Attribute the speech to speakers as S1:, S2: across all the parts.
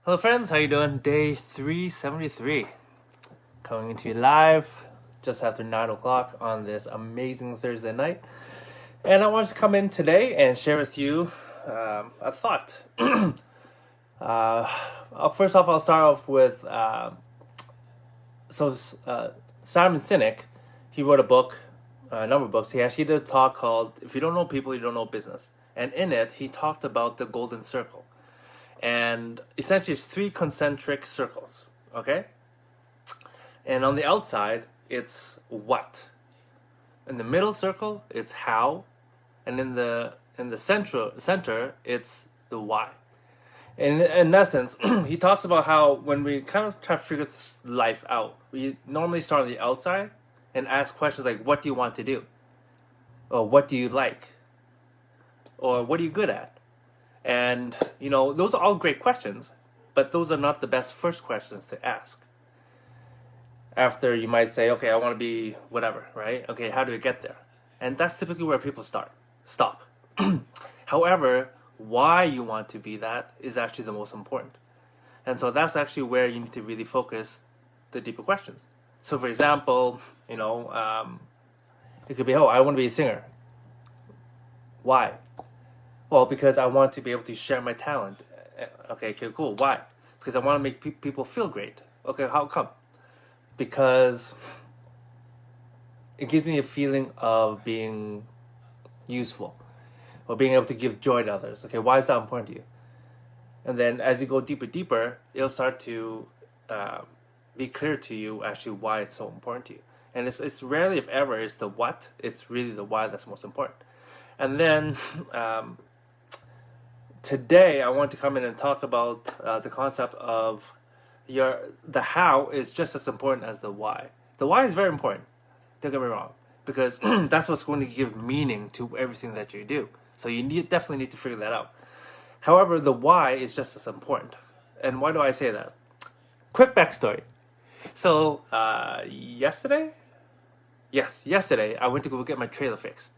S1: Hello friends, how you doing? Day 373. Coming into you live just after 9 o'clock on this amazing Thursday night. And I wanted to come in today and share with you a thought. First off, I'll start off with Simon Sinek. He wrote a book, a number of books. He actually did a talk called If You Don't Know People, You Don't Know Business. And in it, he talked about the golden circle. And essentially, it's three concentric circles, okay? And on the outside, it's what. In the middle circle, it's how, and in the center, it's the why. And in essence, he talks about how when we kind of try to figure this life out, we normally start on the outside and ask questions like, "What do you want to do?" Or "What do you like?" Or "What are you good at?" And, those are all great questions, but those are not the best first questions to ask. After you might say, okay, I want to be whatever, right? Okay, how do I get there? And that's typically where people stop. However, why you want to be that is actually the most important. And so that's actually where you need to really focus the deeper questions. So for example, it could be, oh, I want to be a singer. Why? Well, because I want to be able to share my talent. Okay, cool. Why? Because I want to make people feel great. Okay, how come? Because it gives me a feeling of being useful or being able to give joy to others. Okay, why is that important to you? And then as you go deeper, it'll start to be clear to you actually why it's so important to you. And it's rarely, if ever, is the what. It's really the why that's most important. And then today, I want to come in and talk about the concept of the how is just as important as the why. The why is very important. Don't get me wrong, because that's what's going to give meaning to everything that you do. So you definitely need to figure that out. However, the why is just as important. And why do I say that? Quick backstory. So yesterday I went to go get my trailer fixed,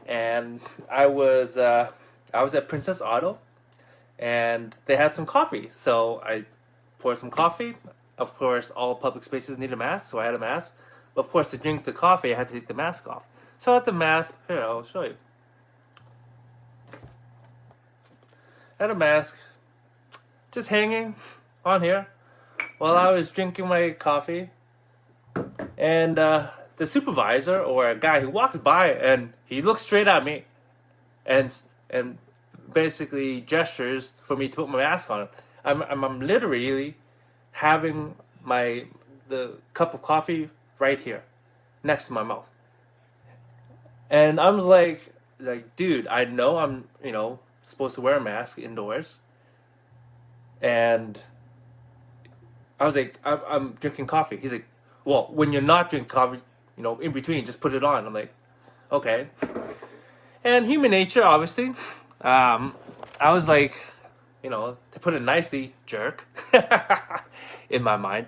S1: and I was at Princess Auto. And they had some coffee. So I poured some coffee. Of course, all public spaces need a mask, so I had a mask. But of course, to drink the coffee, I had to take the mask off. So I had the mask. Here, I'll show you. I had a mask just hanging on here while I was drinking my coffee. And the supervisor, or a guy who walks by, and he looks straight at me and basically gestures for me to put my mask on. I'm literally having the cup of coffee right here, next to my mouth, and I was like, dude, I know I'm supposed to wear a mask indoors, and I was like, I'm drinking coffee. He's like, well, when you're not drinking coffee, in between, just put it on. I'm like, okay, and human nature, obviously. I was like, to put it nicely, jerk, in my mind.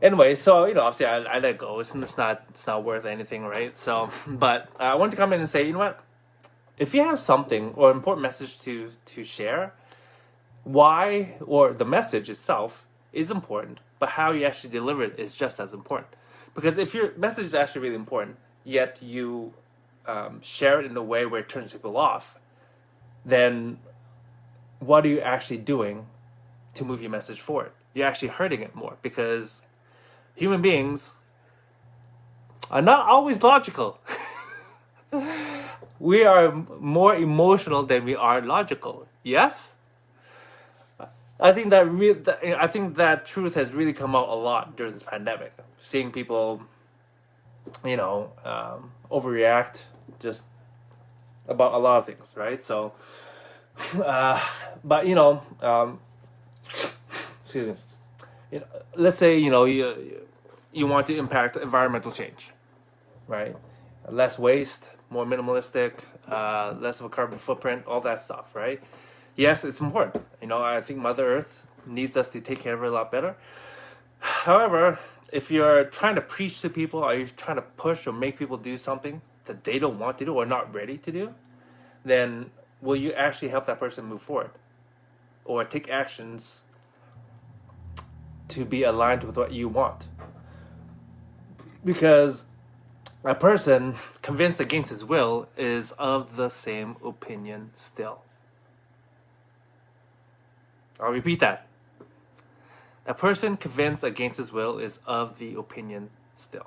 S1: Anyway, so obviously I let go. It's not worth anything, right? So, but I wanted to come in and say, you know what? If you have something or important message to share, why or the message itself is important, but how you actually deliver it is just as important. Because if your message is actually really important, yet you share it in a way where it turns people off, then what are you actually doing to move your message forward? You're actually hurting it more, because human beings are not always logical. We are more emotional than we are logical. Yes? I think that truth has really come out a lot during this pandemic. Seeing people, overreact just about a lot of things, right? So, but excuse me. Let's say you want to impact environmental change, right? Less waste, more minimalistic, less of a carbon footprint, all that stuff, right? Yes, it's important. I think Mother Earth needs us to take care of her a lot better. However, if you're trying to preach to people, or you're trying to push or make people do something that they don't want to do or not ready to do, then will you actually help that person move forward or take actions to be aligned with what you want. Because a person convinced against his will is of the same opinion still. I'll repeat that. A person convinced against his will is of the opinion still.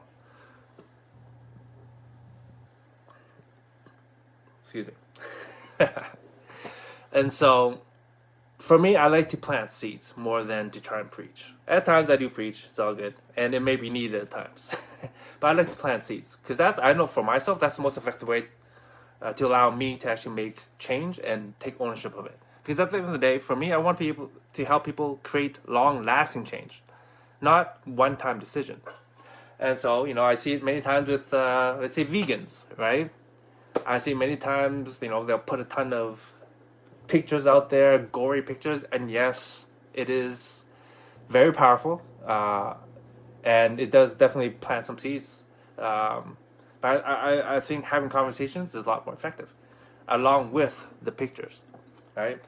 S1: Excuse me. And so, for me, I like to plant seeds more than to try and preach. At times I do preach, it's all good. And it may be needed at times. But I like to plant seeds. Because I know for myself, that's the most effective way to allow me to actually make change and take ownership of it. Because at the end of the day, for me, I want people to help people create long-lasting change. Not one-time decision. And so, I see it many times with, let's say, vegans, right? I see many times, they'll put a ton of pictures out there, gory pictures, and yes, it is very powerful, and it does definitely plant some seeds. But I think having conversations is a lot more effective, along with the pictures, right?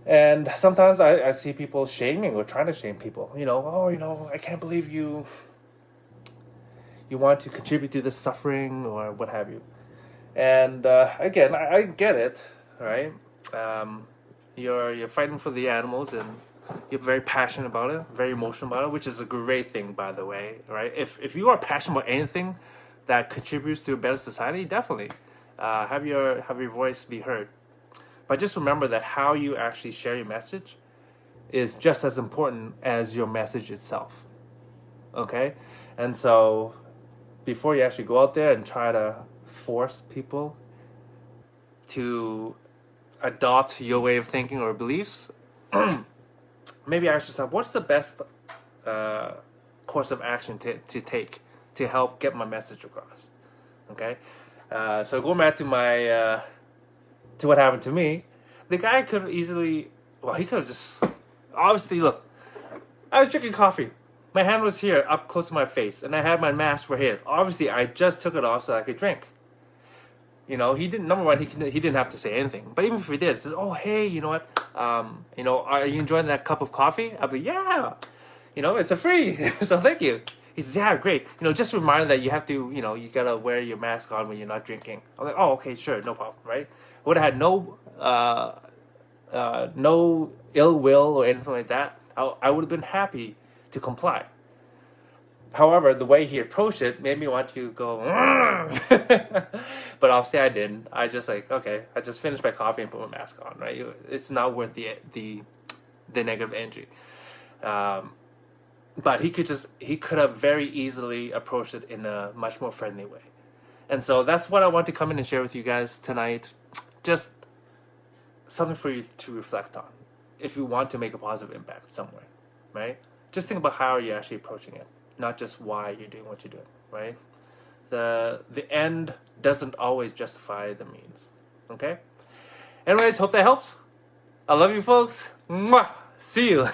S1: And sometimes I see people shaming or trying to shame people. I can't believe you want to contribute to this suffering or what have you. And again, I get it, right? You're fighting for the animals, and you're very passionate about it, very emotional about it, which is a great thing, by the way, right? If you are passionate about anything that contributes to a better society, definitely have your voice be heard. But just remember that how you actually share your message is just as important as your message itself. Okay? And so before you actually go out there and try to force people to adopt your way of thinking or beliefs, maybe ask yourself, what's the best course of action to take to help get my message across? Okay? So going back to my to what happened to me, the guy could have easily, he could have just, obviously, look, I was drinking coffee. My hand was here, up close to my face, and I had my mask right here. Obviously, I just took it off so I could drink. He didn't, number one, he didn't have to say anything. But even if he did, he says, oh, hey, you know what, are you enjoying that cup of coffee? I'll be, yeah, it's a free, so thank you. He says, yeah, great. Just a reminder that you have to, you gotta wear your mask on when you're not drinking. I'm like, oh, okay, sure, no problem, right? Would have had no ill will or anything like that. I would have been happy to comply. However, the way he approached it made me want to go, but obviously I didn't. I just okay, I just finished my coffee and put my mask on, right? It's not worth the negative energy. But he could have very easily approached it in a much more friendly way. And so that's what I want to come in and share with you guys tonight. Just something for you to reflect on if you want to make a positive impact somewhere, right? Just think about how you're actually approaching it, not just why you're doing what you're doing, right? The end doesn't always justify the means, okay? Anyways, hope that helps. I love you folks. Mwah! See you.